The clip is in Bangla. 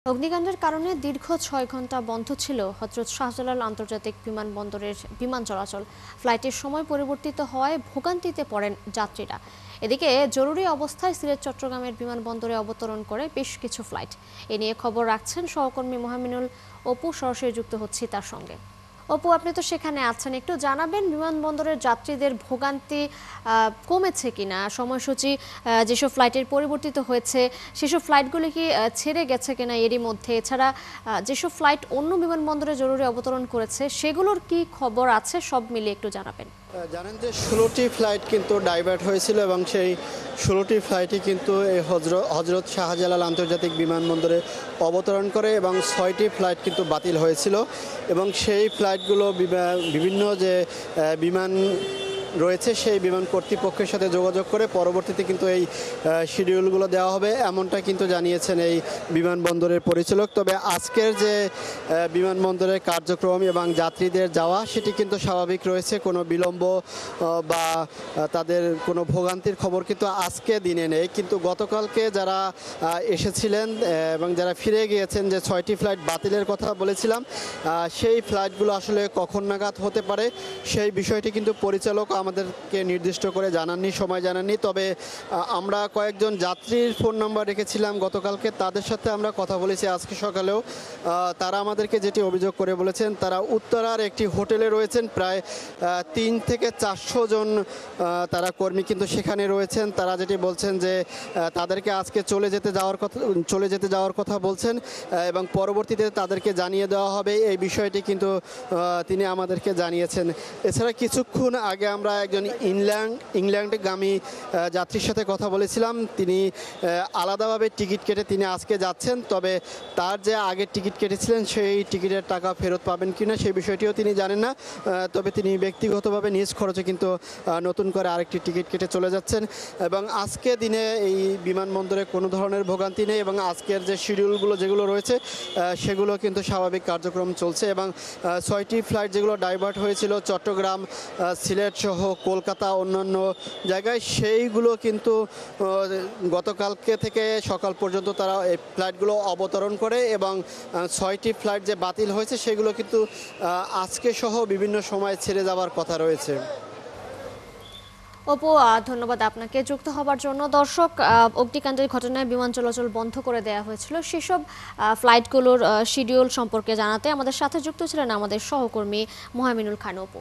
অগ্নিকাণ্ডের কারণে দীর্ঘ ৬ ঘণ্টা বন্ধ ছিল হযরত শাহজালাল আন্তর্জাতিক বিমানবন্দরের বিমান চলাচল। ফ্লাইটের সময় পরিবর্তিত হওয়ায় ভোগান্তিতে পড়েন যাত্রীরা। এদিকে জরুরি অবস্থায় সিলেট চট্টগ্রামের বিমানবন্দরে অবতরণ করে বেশ কিছু ফ্লাইট। এ নিয়ে খবর রাখছেন সহকর্মী মোহামিনুল অপু। সরাসরি যুক্ত হচ্ছি তার সঙ্গে। অপু, আপনি তো সেখানে আছেন, একটু জানাবেন বিমানবন্দরের যাত্রীদের ভোগান্তি কমেছে কিনা, সময়সূচি যেসব ফ্লাইটের পরিবর্তিত হয়েছে সেসব ফ্লাইটগুলি কি ছেড়ে গেছে কিনা এরই মধ্যে, এছাড়া যেসব ফ্লাইট অন্য বিমানবন্দরে জরুরি অবতরণ করেছে সেগুলোর কি খবর আছে, সব মিলিয়ে একটু জানাবেন। জানেন যে 16টি ফ্লাইট কিন্তু ডাইভার্ট হয়েছিল এবং সেই 16টি ফ্লাইটই কিন্তু এই হজরত শাহজালাল আন্তর্জাতিক বিমানবন্দরে অবতরণ করে এবং 6টি ফ্লাইট কিন্তু বাতিল হয়েছিল এবং সেই ফ্লাইটগুলো বিভিন্ন যে বিমান রয়েছে সেই বিমান কর্তৃপক্ষের সাথে যোগাযোগ করে পরবর্তীতে কিন্তু এই শিডিউলগুলো দেওয়া হবে, এমনটা কিন্তু জানিয়েছেন এই বিমানবন্দরের পরিচালক। তবে আজকের যে বিমানবন্দরের কার্যক্রম এবং যাত্রীদের যাওয়া সেটি কিন্তু স্বাভাবিক রয়েছে, কোনো বিলম্ব বা তাদের কোনো ভোগান্তির খবর কিন্তু আজকে দিনে নেই। কিন্তু গতকালকে যারা এসেছিলেন এবং যারা ফিরে গিয়েছেন, যে 6টি ফ্লাইট বাতিলের কথা বলেছিলাম, সেই ফ্লাইটগুলো আসলে কখন নাগাদ হতে পারে সেই বিষয়টি কিন্তু পরিচালক আমাদেরকে নির্দিষ্ট করে জানাননি, সময় জানাননি। তবে আমরা কয়েকজন যাত্রীর ফোন নাম্বার রেখেছিলাম গতকালকে, তাদের সাথে আমরা কথা বলেছি আজকে সকালেও। তারা আমাদেরকে যেটি অভিযোগ করে বলেছেন, তারা উত্তরার একটি হোটেলে রয়েছেন, প্রায় 3 থেকে 400 জন তারা কর্মী কিন্তু সেখানে রয়েছেন। তারা যেটি বলছেন যে তাদেরকে আজকে চলে যেতে যাওয়ার কথা বলছেন এবং পরবর্তীতে তাদেরকে জানিয়ে দেওয়া হবে, এই বিষয়টি কিন্তু তিনি আমাদেরকে জানিয়েছেন। এছাড়া কিছুক্ষণ আগে আমরা একজন ইংল্যান্ডগামী যাত্রীর সাথে কথা বলেছিলাম। তিনি আলাদাভাবে টিকিট কেটে তিনি আজকে যাচ্ছেন, তবে তার যে আগের টিকিট কেটেছিলেন সেই টিকিটের টাকা ফেরত পাবেন কিনা সেই বিষয়টিও তিনি জানেন না। তবে তিনি ব্যক্তিগতভাবে নিজ খরচে কিন্তু নতুন করে আরেকটি টিকিট কেটে চলে যাচ্ছেন এবং আজকে দিনে এই বিমানবন্দরে কোনো ধরনের ভোগান্তি নেই এবং আজকের যে শিডিউলগুলো যেগুলো রয়েছে সেগুলো কিন্তু স্বাভাবিক কার্যক্রম চলছে এবং 6টি ফ্লাইট যেগুলো ডাইভার্ট হয়েছিল চট্টগ্রাম, সিলেট সহ কলকাতা, অন্যান্য জায়গায়, সেইগুলো কিন্তু গতকালকে থেকে সকাল পর্যন্ত তারা এই ফ্লাইটগুলো অবতরণ করে এবং 6টি ফ্লাইট যে বাতিল হয়েছে সেগুলো কিন্তু আজকে সহ বিভিন্ন সময় ছেড়ে যাওয়ার কথা রয়েছে। অপু, ধন্যবাদ আপনাকে যুক্ত হবার জন্য। দর্শক, অগ্নিকাণ্ডের ঘটনায় বিমান চলাচল বন্ধ করে দেওয়া হয়েছিল, সেসব ফ্লাইটগুলোর শিডিউল সম্পর্কে জানাতে আমাদের সাথে যুক্ত ছিলেন আমাদের সহকর্মী মোহামিনুল খান অপু।